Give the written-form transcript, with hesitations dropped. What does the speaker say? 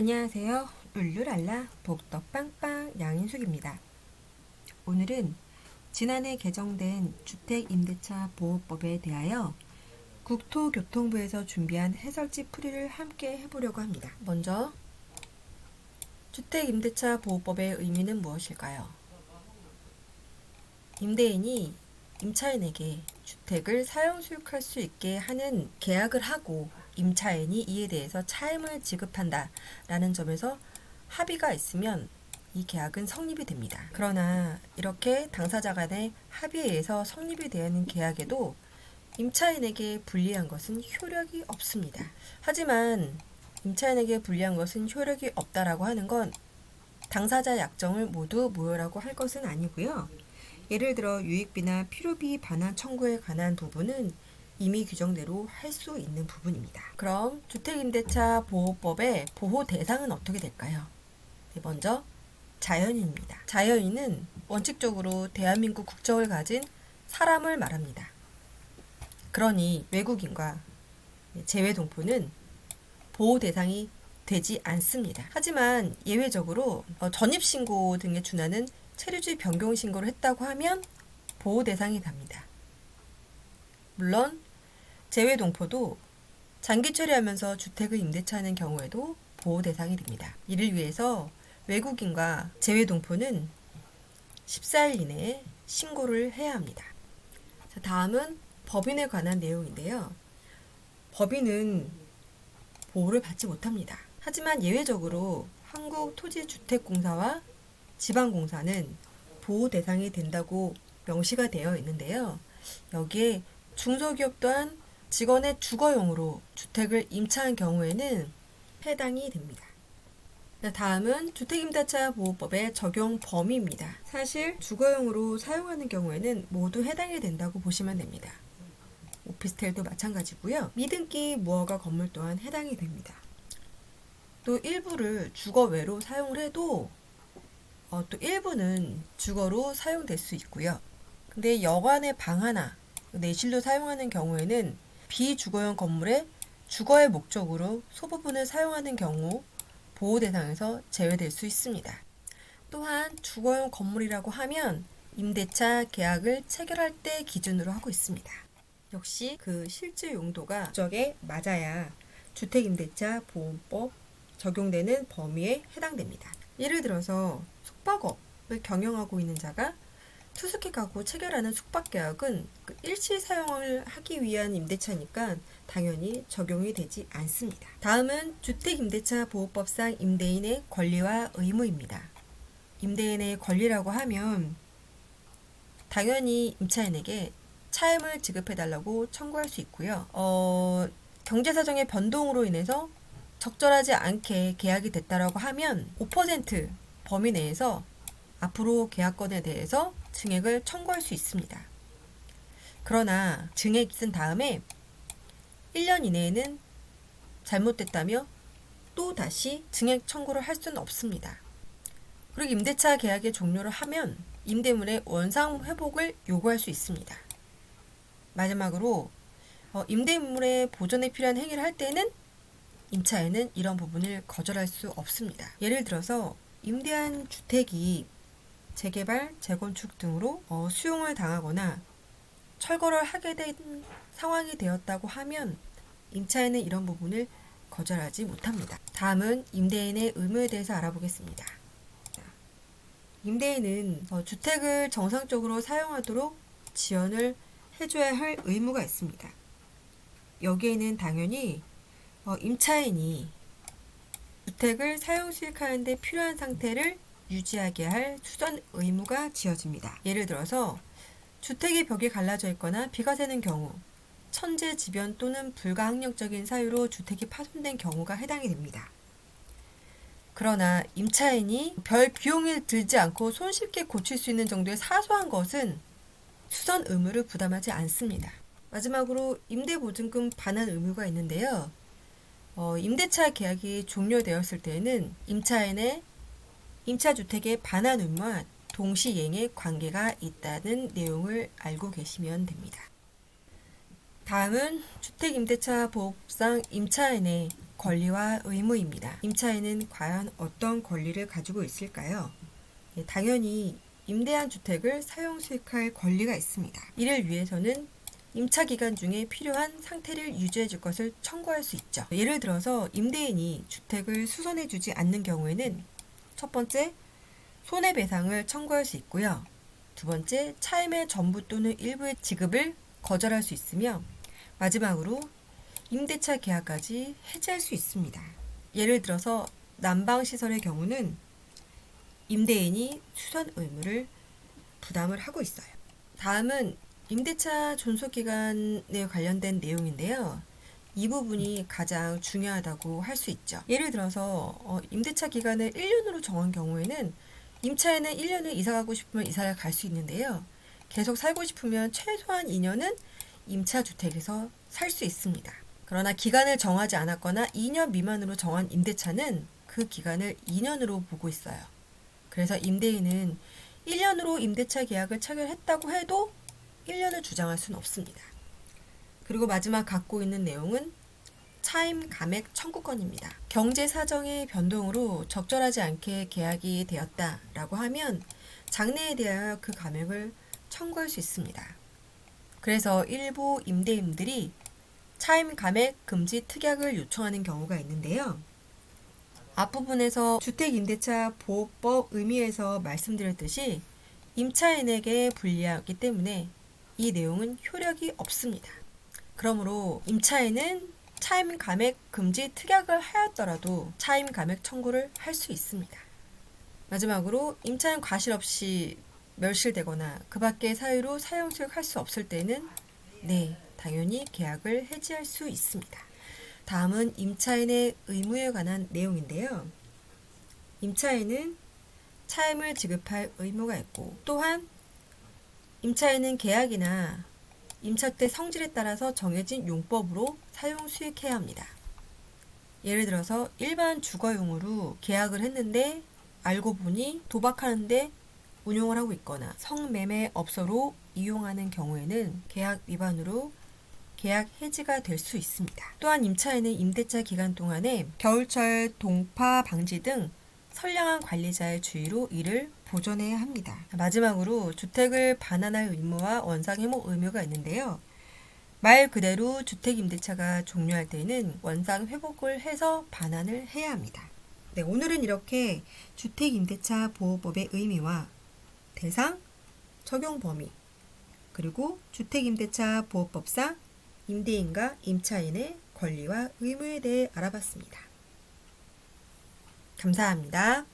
안녕하세요. 룰루랄라 복덕 빵빵 양인숙입니다. 오늘은 지난해 개정된 주택임대차 보호법에 대하여 국토교통부에서 준비한 해설지 풀이를 함께 해보려고 합니다. 먼저 주택임대차 보호법의 의미는 무엇일까요? 임대인이 임차인에게 주택을 사용 수익할 수 있게 하는 계약을 하고 임차인이 이에 대해서 차임을 지급한다 라는 점에서 합의가 있으면 이 계약은 성립이 됩니다. 그러나 이렇게 당사자 간의 합의에 의해서 성립이 되는 계약에도 임차인에게 불리한 것은 효력이 없습니다. 하지만 임차인에게 불리한 것은 효력이 없다라고 하는 건 당사자 약정을 모두 무효라고 할 것은 아니고요. 예를 들어 유익비나 필요비 반환 청구에 관한 부분은 이미 규정대로 할 수 있는 부분입니다. 그럼 주택임대차 보호법의 보호 대상은 어떻게 될까요? 먼저 자연인입니다. 자연인은 원칙적으로 대한민국 국적을 가진 사람을 말합니다. 그러니 외국인과 재외동포는 보호 대상이 되지 않습니다. 하지만 예외적으로 전입신고 등에 준하는 체류지 변경 신고를 했다고 하면 보호 대상이 됩니다. 물론 재외동포도 장기 처리하면서 주택을 임대차하는 경우에도 보호 대상이 됩니다. 이를 위해서 외국인과 재외동포는 14일 이내에 신고를 해야 합니다. 자, 다음은 법인에 관한 내용인데요. 법인은 보호를 받지 못합니다. 하지만 예외적으로 한국토지주택공사와 지방공사는 보호 대상이 된다고 명시가 되어 있는데요. 여기에 중소기업 또한 직원의 주거용으로 주택을 임차한 경우에는 해당이 됩니다. 다음은 주택임대차 보호법의 적용 범위입니다. 사실 주거용으로 사용하는 경우에는 모두 해당이 된다고 보시면 됩니다. 오피스텔도 마찬가지고요. 미등기 무허가 건물 또한 해당이 됩니다. 또 일부를 주거 외로 사용을 해도 또 일부는 주거로 사용될 수 있고요. 근데 여관의 방 하나, 내실로 사용하는 경우에는 비주거용 건물의 주거의 목적으로 소부분을 사용하는 경우 보호 대상에서 제외될 수 있습니다. 또한 주거용 건물이라고 하면 임대차 계약을 체결할 때 기준으로 하고 있습니다. 역시 그 실제 용도가 목적에 맞아야 주택임대차 보호법 적용되는 범위에 해당됩니다. 예를 들어서 숙박업을 경영하고 있는 자가 투숙해 가구 체결하는 숙박계약은 일시 사용을 하기 위한 임대차니까 당연히 적용이 되지 않습니다. 다음은 주택임대차 보호법상 임대인의 권리와 의무입니다. 임대인의 권리라고 하면 당연히 임차인에게 차임을 지급해달라고 청구할 수 있고요. 경제사정의 변동으로 인해서 적절하지 않게 계약이 됐다라고 하면 5% 범위 내에서 앞으로 계약건에 대해서 증액을 청구할 수 있습니다. 그러나 증액 쓴 다음에 1년 이내에는 잘못됐다며 또 다시 증액 청구를 할 수는 없습니다. 그리고 임대차 계약의 종료를 하면 임대물의 원상 회복을 요구할 수 있습니다. 마지막으로 임대물의 보존에 필요한 행위를 할 때는 임차인은 이런 부분을 거절할 수 없습니다. 예를 들어서 임대한 주택이 재개발, 재건축 등으로 수용을 당하거나 철거를 하게 된 상황이 되었다고 하면 임차인은 이런 부분을 거절하지 못합니다. 다음은 임대인의 의무에 대해서 알아보겠습니다. 임대인은 주택을 정상적으로 사용하도록 지원을 해줘야 할 의무가 있습니다. 여기에는 당연히 임차인이 주택을 사용 수익하는 데 필요한 상태를 유지하게 할 수선 의무가 지어집니다. 예를 들어서 주택의 벽이 갈라져 있거나 비가 새는 경우, 천재지변 또는 불가항력적인 사유로 주택이 파손된 경우가 해당이 됩니다. 그러나 임차인이 별 비용이 들지 않고 손쉽게 고칠 수 있는 정도의 사소한 것은 수선 의무를 부담하지 않습니다. 마지막으로 임대보증금 반환 의무가 있는데요. 임대차 계약이 종료되었을 때에는 임차인의 임차주택의 반환 의무와 동시이행의 관계가 있다는 내용을 알고 계시면 됩니다. 다음은 주택임대차 보호법상 임차인의 권리와 의무입니다. 임차인은 과연 어떤 권리를 가지고 있을까요? 당연히 임대한 주택을 사용 수익할 권리가 있습니다. 이를 위해서는 임차 기간 중에 필요한 상태를 유지해 줄 것을 청구할 수 있죠. 예를 들어서 임대인이 주택을 수선해 주지 않는 경우에는 첫 번째, 손해배상을 청구할 수 있고요. 두 번째, 차임의 전부 또는 일부의 지급을 거절할 수 있으며 마지막으로 임대차 계약까지 해지할 수 있습니다. 예를 들어서 난방시설의 경우는 임대인이 수선 의무를 부담을 하고 있어요. 다음은 임대차 존속기간에 관련된 내용인데요. 이 부분이 가장 중요하다고 할 수 있죠. 예를 들어서 임대차 기간을 1년으로 정한 경우에는 임차인은 1년을 이사가고 싶으면 이사를 갈 수 있는데요. 계속 살고 싶으면 최소한 2년은 임차주택에서 살 수 있습니다. 그러나 기간을 정하지 않았거나 2년 미만으로 정한 임대차는 그 기간을 2년으로 보고 있어요. 그래서 임대인은 1년으로 임대차 계약을 체결했다고 해도 1년을 주장할 수는 없습니다. 그리고 마지막 갖고 있는 내용은 차임 감액 청구권입니다. 경제 사정의 변동으로 적절하지 않게 계약이 되었다라고 하면 장래에 대하여 그 감액을 청구할 수 있습니다. 그래서 일부 임대인들이 차임 감액 금지 특약을 요청하는 경우가 있는데요. 앞부분에서 주택임대차 보호법 의미에서 말씀드렸듯이 임차인에게 불리하기 때문에 이 내용은 효력이 없습니다. 그러므로 임차인은 차임 감액 금지 특약을 하였더라도 차임 감액 청구를 할 수 있습니다. 마지막으로 임차인 과실 없이 멸실되거나 그 밖의 사유로 사용 수익할 수 없을 때는 당연히 계약을 해지할 수 있습니다. 다음은 임차인의 의무에 관한 내용인데요. 임차인은 차임을 지급할 의무가 있고 또한 임차인은 계약이나 임차주택 성질에 따라서 정해진 용법으로 사용 수익해야 합니다. 예를 들어서 일반 주거용으로 계약을 했는데 알고 보니 도박하는데 운용을 하고 있거나 성매매업소로 이용하는 경우에는 계약 위반으로 계약 해지가 될 수 있습니다. 또한 임차인은 임대차 기간 동안에 겨울철 동파 방지 등 선량한 관리자의 주의로 이를 보존해야 합니다. 마지막으로 주택을 반환할 의무와 원상회복 의무가 있는데요. 말 그대로 주택임대차가 종료할 때는 원상회복을 해서 반환을 해야 합니다. 오늘은 이렇게 주택임대차 보호법의 의미와 대상, 적용 범위, 그리고 주택임대차 보호법상 임대인과 임차인의 권리와 의무에 대해 알아봤습니다. 감사합니다.